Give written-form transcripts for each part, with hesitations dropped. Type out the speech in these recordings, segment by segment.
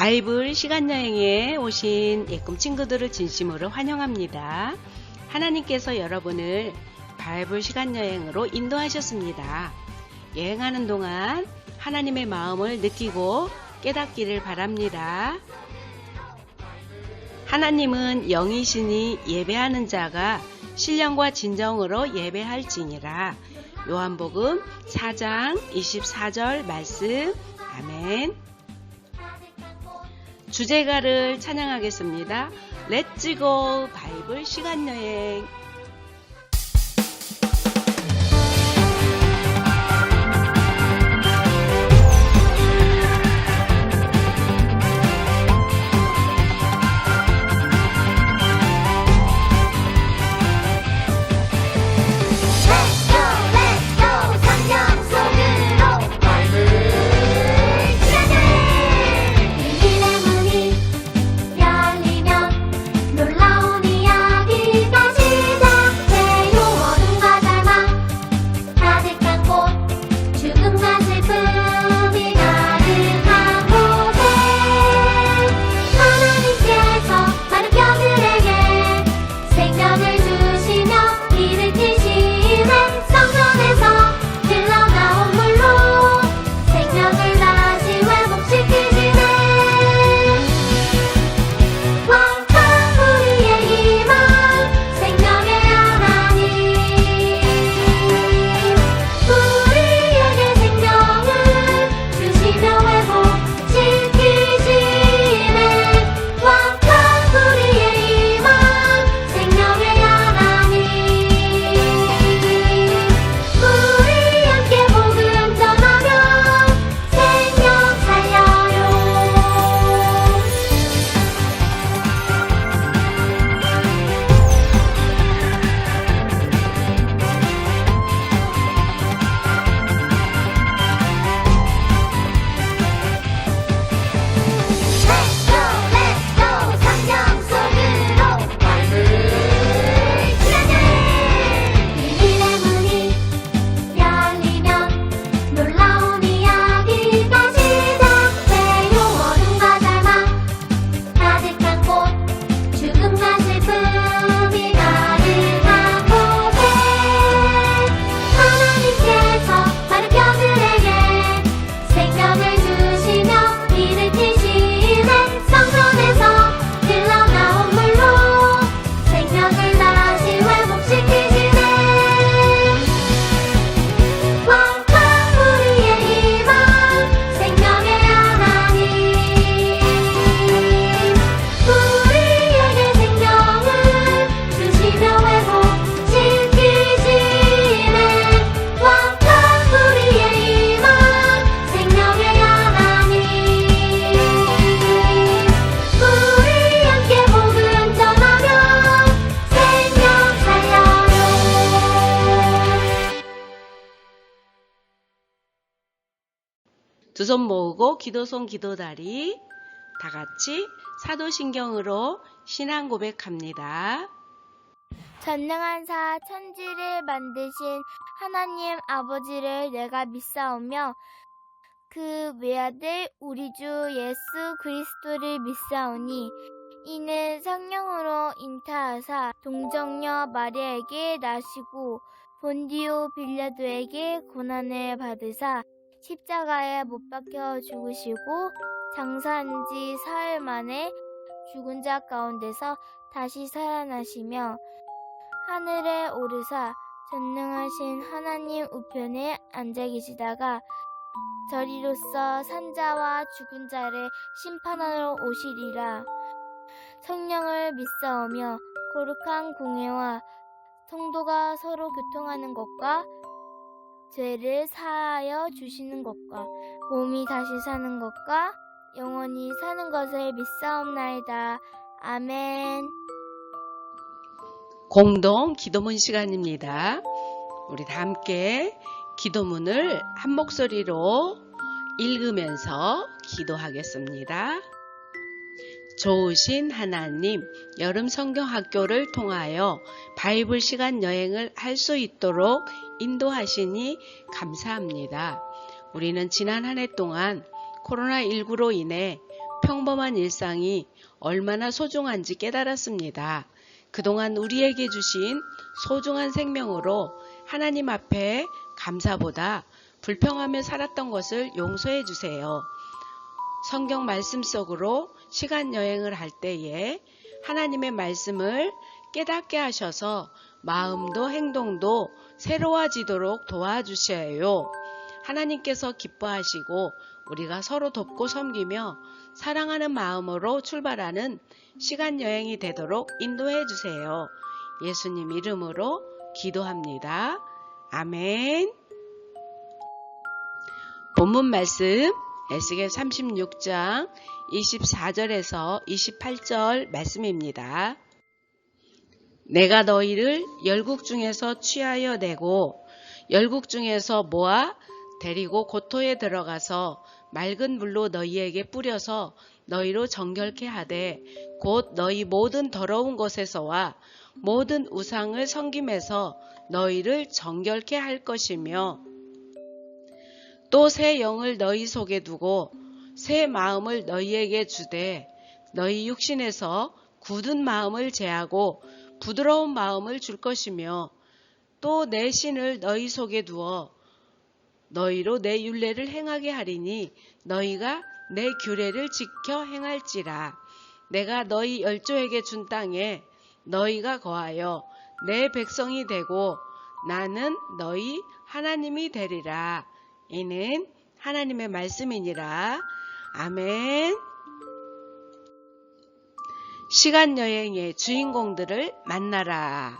바이블 시간여행에 오신 예꿈 친구들을 진심으로 환영합니다. 하나님께서 여러분을 바이블 시간여행으로 인도하셨습니다. 여행하는 동안 하나님의 마음을 느끼고 깨닫기를 바랍니다. 하나님은 영이시니 예배하는 자가 신령과 진정으로 예배할지니라. 요한복음 4장 24절 말씀. 아멘. 주제가를 찬양하겠습니다. 렛츠고 바이블 시간여행. 두 손 모으고 기도손 기도다리. 다 같이 사도신경으로 신앙 고백합니다. 전능한 천지를 만드신 하나님 아버지를 내가 믿사오며 그 외아들 우리 주 예수 그리스도를 믿사오니 이는 성령으로 잉타하사 동정녀 마리아에게 나시고 본디오 빌라도에게 고난을 받으사 십자가에 못 박혀 죽으시고 장사한 지 사흘 만에 죽은 자 가운데서 다시 살아나시며 하늘에 오르사 전능하신 하나님 우편에 앉아 계시다가 저리로서 산자와 죽은 자를 심판하러 오시리라. 성령을 믿사오며 거룩한 공회와 성도가 서로 교통하는 것과 죄를 사하여 주시는 것과 몸이 다시 사는 것과 영원히 사는 것을 믿사옵나이다. 아멘. 공동 기도문 시간입니다. 우리 다 함께 기도문을 한 목소리로 읽으면서 기도하겠습니다. 좋으신 하나님, 여름 성경 학교를 통하여 바이블 시간 여행을 할 수 있도록 인도하시니 감사합니다. 우리는 지난 한 해 동안 코로나19로 인해 평범한 일상이 얼마나 소중한지 깨달았습니다. 그동안 우리에게 주신 소중한 생명으로 하나님 앞에 감사보다 불평하며 살았던 것을 용서해 주세요. 성경 말씀 속으로 시간 여행을 할 때에 하나님의 말씀을 깨닫게 하셔서 마음도 행동도 새로워지도록 도와주셔요. 하나님께서 기뻐하시고 우리가 서로 돕고 섬기며 사랑하는 마음으로 출발하는 시간 여행이 되도록 인도해 주세요. 예수님 이름으로 기도합니다. 아멘. 본문 말씀 에스겔 36장 24절에서 28절 말씀입니다. 내가 너희를 열국 중에서 취하여 내고 열국 중에서 모아 데리고 고토에 들어가서 맑은 물로 너희에게 뿌려서 너희로 정결케 하되 곧 너희 모든 더러운 것에서와 모든 우상을 섬김에서 너희를 정결케 할 것이며 또 새 영을 너희 속에 두고 새 마음을 너희에게 주되 너희 육신에서 굳은 마음을 제하고 부드러운 마음을 줄 것이며 또 내 신을 너희 속에 두어 너희로 내 율례를 행하게 하리니 너희가 내 규례를 지켜 행할지라. 내가 너희 열조에게 준 땅에 너희가 거하여 내 백성이 되고 나는 너희 하나님이 되리라. 이는 하나님의 말씀이니라. 아멘. 시간여행의 주인공들을 만나라.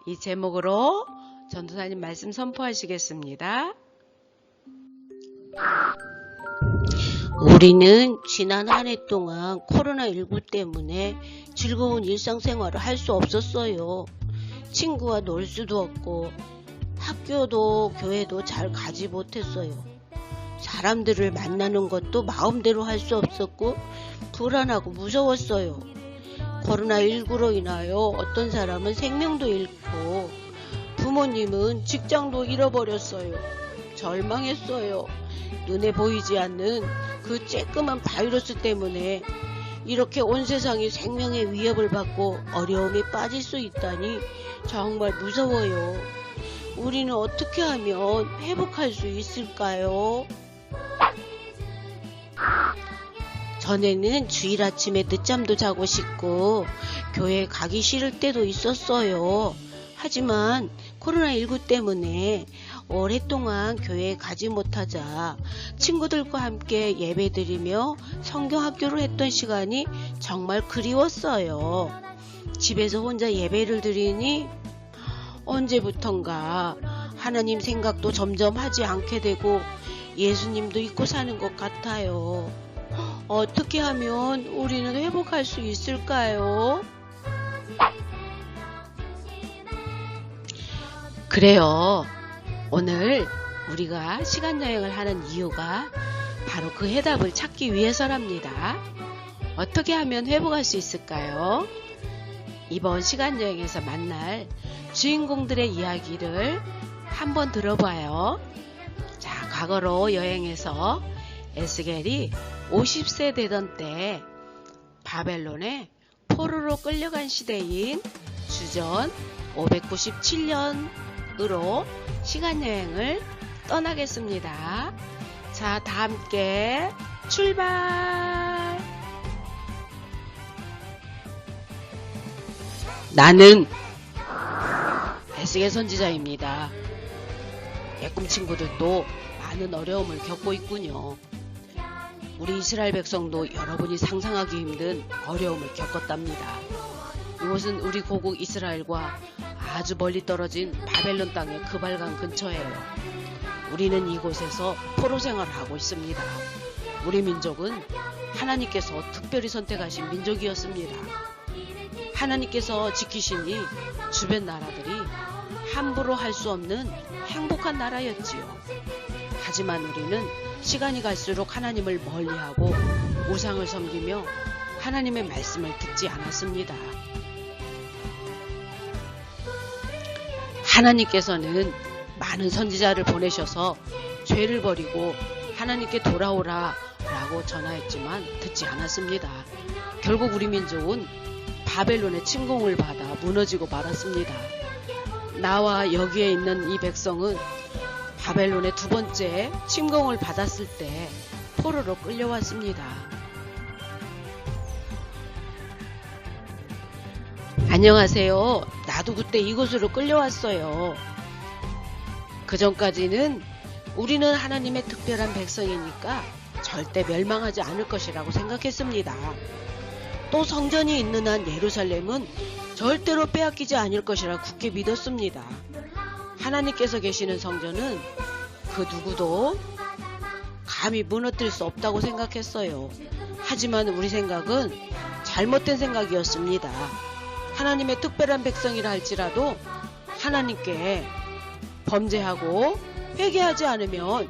이 제목으로 전도사님 말씀 선포하시겠습니다. 우리는 지난 한 해 동안 코로나19 때문에 즐거운 일상생활을 할 수 없었어요. 친구와 놀 수도 없고 학교도 교회도 잘 가지 못했어요. 사람들을 만나는 것도 마음대로 할 수 없었고 불안하고 무서웠어요. 코로나19로 인하여 어떤 사람은 생명도 잃고 부모님은 직장도 잃어버렸어요. 절망했어요. 눈에 보이지 않는 그 쬐끄만 바이러스 때문에 이렇게 온 세상이 생명의 위협을 받고 어려움에 빠질 수 있다니 정말 무서워요. 우리는 어떻게 하면 회복할 수 있을까요? 전에는 주일 아침에 늦잠도 자고 싶고 교회 가기 싫을 때도 있었어요. 하지만 코로나19 때문에 오랫동안 교회에 가지 못하자 친구들과 함께 예배드리며 성경학교를 했던 시간이 정말 그리웠어요. 집에서 혼자 예배를 드리니 언제부턴가 하나님 생각도 점점 하지 않게 되고 예수님도 잊고 사는 것 같아요. 어떻게 하면 우리는 회복할 수 있을까요? 그래요. 오늘 우리가 시간여행을 하는 이유가 바로 그 해답을 찾기 위해서랍니다. 어떻게 하면 회복할 수 있을까요? 이번 시간여행에서 만날 주인공들의 이야기를 한번 들어봐요. 자, 과거로 여행해서 에스겔이 50세 되던 때 바벨론에 포로로 끌려간 시대인 주전 597년으로 시간여행을 떠나겠습니다. 자, 다 함께 출발! 나는 에스겔 선지자입니다. 예꿈 친구들도 많은 어려움을 겪고 있군요. 우리 이스라엘 백성도 여러분이 상상하기 힘든 어려움을 겪었답니다. 이곳은 우리 고국 이스라엘과 아주 멀리 떨어진 바벨론 땅의 그발강 근처예요. 우리는 이곳에서 포로 생활을 하고 있습니다. 우리 민족은 하나님께서 특별히 선택하신 민족이었습니다. 하나님께서 지키시니 주변 나라들이 함부로 할 수 없는 행복한 나라였지요. 하지만 우리는 시간이 갈수록 하나님을 멀리하고 우상을 섬기며 하나님의 말씀을 듣지 않았습니다. 하나님께서는 많은 선지자를 보내셔서 죄를 버리고 하나님께 돌아오라 라고 전하였지만 듣지 않았습니다. 결국 우리 민족은 바벨론의 침공을 받아 무너지고 말았습니다. 나와 여기에 있는 이 백성은 바벨론의 두 번째 침공을 받았을 때 포로로 끌려왔습니다. 안녕하세요. 나도 그때 이곳으로 끌려왔어요. 그 전까지는 우리는 하나님의 특별한 백성이니까 절대 멸망하지 않을 것이라고 생각했습니다. 또 성전이 있는 한 예루살렘은 절대로 빼앗기지 않을 것이라 굳게 믿었습니다. 하나님께서 계시는 성전은 그 누구도 감히 무너뜨릴 수 없다고 생각했어요. 하지만 우리 생각은 잘못된 생각이었습니다. 하나님의 특별한 백성이라 할지라도 하나님께 범죄하고 회개하지 않으면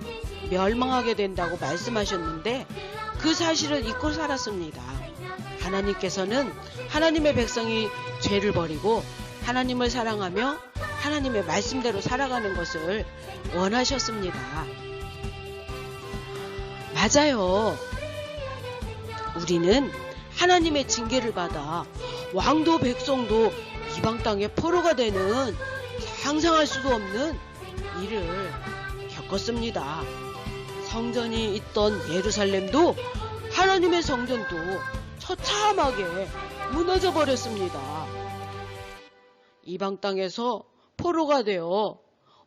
멸망하게 된다고 말씀하셨는데 그 사실을 잊고 살았습니다. 하나님께서는 하나님의 백성이 죄를 버리고 하나님을 사랑하며 하나님의 말씀대로 살아가는 것을 원하셨습니다. 맞아요. 우리는 하나님의 징계를 받아 왕도 백성도 이방 땅의 포로가 되는 상상할 수도 없는 일을 겪었습니다. 성전이 있던 예루살렘도 하나님의 성전도 처참하게 무너져 버렸습니다. 이방 땅에서 포로가 되어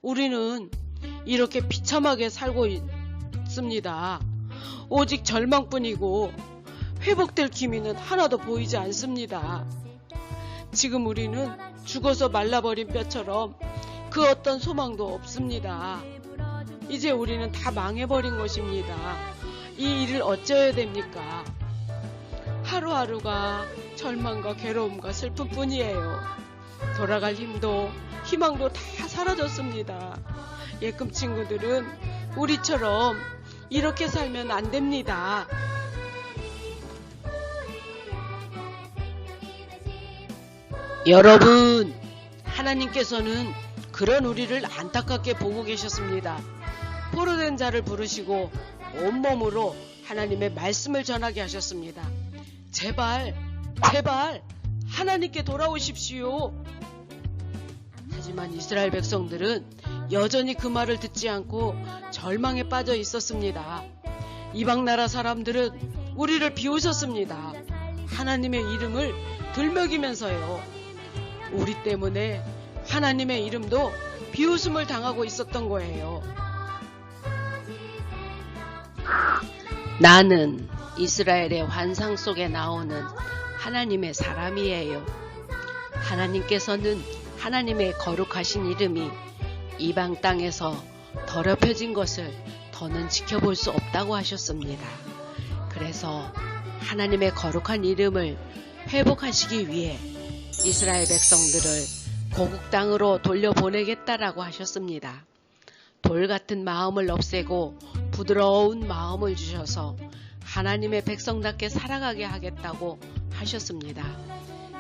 우리는 이렇게 비참하게 살고 있습니다. 오직 절망뿐이고 회복될 기미는 하나도 보이지 않습니다. 지금 우리는 죽어서 말라버린 뼈처럼 그 어떤 소망도 없습니다. 이제 우리는 다 망해버린 것입니다. 이 일을 어찌해야 됩니까? 하루하루가 절망과 괴로움과 슬픔뿐이에요. 돌아갈 힘도 희망도 다 사라졌습니다. 예금 친구들은 우리처럼 이렇게 살면 안 됩니다. 여러분, 하나님께서는 그런 우리를 안타깝게 보고 계셨습니다. 포로된 자를 부르시고 온몸으로 하나님의 말씀을 전하게 하셨습니다. 제발 하나님께 돌아오십시오. 하지만 이스라엘 백성들은 여전히 그 말을 듣지 않고 절망에 빠져 있었습니다. 이방 나라 사람들은 우리를 비웃었습니다. 하나님의 이름을 들먹이면서요. 우리 때문에 하나님의 이름도 비웃음을 당하고 있었던 거예요. 나는 이스라엘의 환상 속에 나오는 하나님의 사람이에요. 하나님께서는 하나님의 거룩하신 이름이 이방 땅에서 더럽혀진 것을 더는 지켜볼 수 없다고 하셨습니다. 그래서 하나님의 거룩한 이름을 회복하시기 위해 이스라엘 백성들을 고국 땅으로 돌려보내겠다라고 하셨습니다. 돌 같은 마음을 없애고 부드러운 마음을 주셔서 하나님의 백성답게 살아가게 하겠다고 하셨습니다.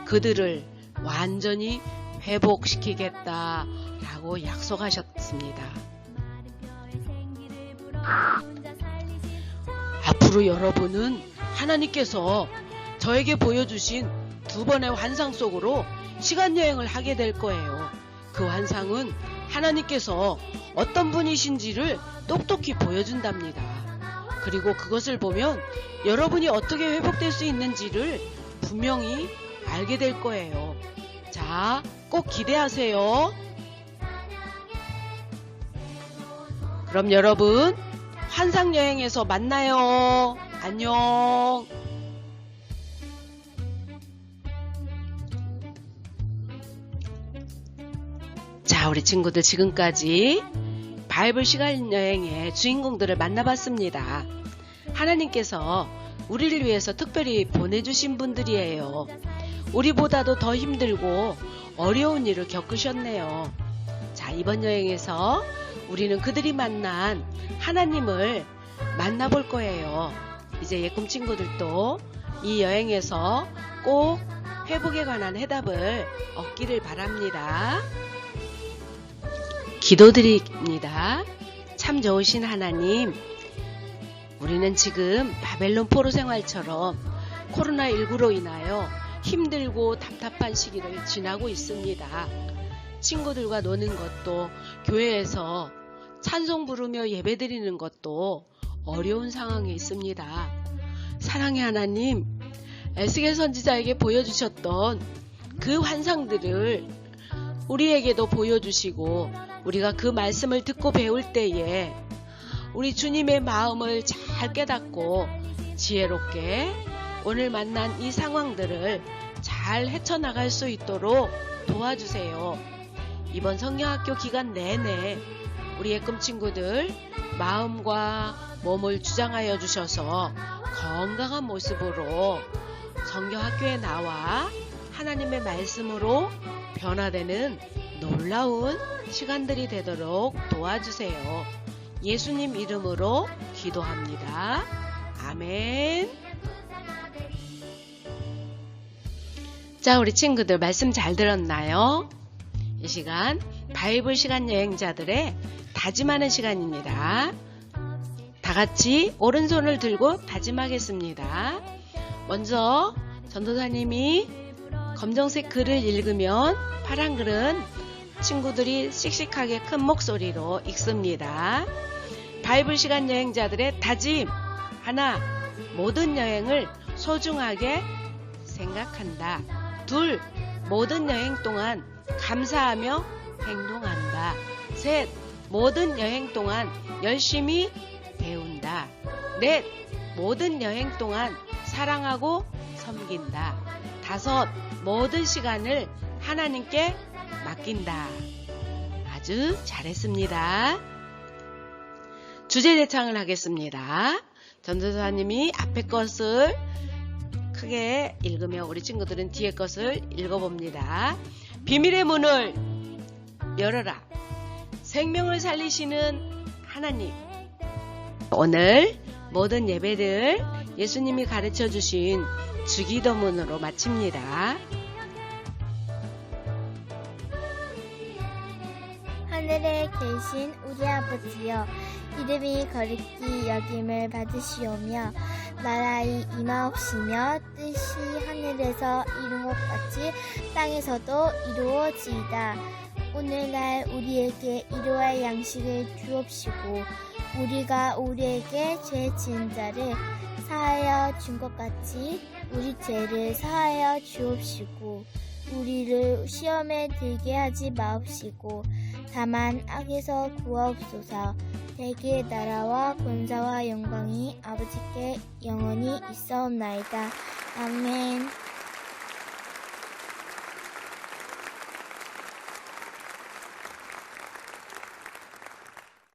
그들을 완전히 회복시키겠다라고 약속하셨습니다. 앞으로 여러분은 하나님께서 저에게 보여주신 두 번의 환상 속으로 시간여행을 하게 될 거예요. 그 환상은 하나님께서 어떤 분이신지를 똑똑히 보여준답니다. 그리고 그것을 보면 여러분이 어떻게 회복될 수 있는지를 분명히 알게 될 거예요. 자, 꼭 기대하세요. 그럼 여러분, 환상여행에서 만나요. 안녕. 자, 우리 친구들 지금까지 바이블 시간 여행의 주인공들을 만나봤습니다. 하나님께서 우리를 위해서 특별히 보내주신 분들이에요. 우리보다도 더 힘들고 어려운 일을 겪으셨네요. 자, 이번 여행에서 우리는 그들이 만난 하나님을 만나볼 거예요. 이제 예꿈 친구들도 이 여행에서 꼭 회복에 관한 해답을 얻기를 바랍니다. 기도드립니다. 참 좋으신 하나님, 우리는 지금 바벨론 포로 생활처럼 코로나19로 인하여 힘들고 답답한 시기를 지나고 있습니다. 친구들과 노는 것도, 교회에서 찬송 부르며 예배드리는 것도 어려운 상황에 있습니다. 사랑의 하나님, 에스겔 선지자에게 보여주셨던 그 환상들을 우리에게도 보여주시고, 우리가 그 말씀을 듣고 배울 때에 우리 주님의 마음을 잘 깨닫고 지혜롭게 오늘 만난 이 상황들을 잘 헤쳐나갈 수 있도록 도와주세요. 이번 성경학교 기간 내내 우리의 꿈 친구들 마음과 몸을 주장하여 주셔서 건강한 모습으로 성경학교에 나와 하나님의 말씀으로 변화되는 놀라운 시간들이 되도록 도와주세요. 예수님 이름으로 기도합니다. 아멘. 자, 우리 친구들 말씀 잘 들었나요? 이 시간 바이블 시간 여행자들의 다짐하는 시간입니다. 다 같이 오른손을 들고 다짐하겠습니다. 먼저 전도사님이 검정색 글을 읽으면 파란 글은 친구들이 씩씩하게 큰 목소리로 읽습니다. 바이블 시간 여행자들의 다짐. 하나, 모든 여행을 소중하게 생각한다. 둘, 모든 여행 동안 감사하며 행동한다. 셋, 모든 여행 동안 열심히 배운다. 넷, 모든 여행 동안 사랑하고 섬긴다. 다섯, 모든 시간을 하나님께 맡긴다. 아주 잘했습니다. 주제 대창을 하겠습니다. 전도사님이 앞에 것을 크게 읽으며 우리 친구들은 뒤에 것을 읽어봅니다. 비밀의 문을 열어라. 생명을 살리시는 하나님. 오늘 모든 예배들 예수님이 가르쳐 주신 주기도문으로 마칩니다. 하늘에 계신 우리 아버지여, 이름이 거룩히 여김을 받으시오며 나라의 임하옵시며 뜻이 하늘에서 이룬 것 같이 땅에서도 이루어지이다. 오늘날 우리에게 일용할 양식을 주옵시고 우리가 우리에게 죄 지은 자를 사하여 준 것 같이 우리 죄를 사하여 주옵시고 우리를 시험에 들게 하지 마옵시고 다만 악에서 구하옵소서. 대개 나라와 권사와 영광이 아버지께 영원히 있사옵나이다. 아멘.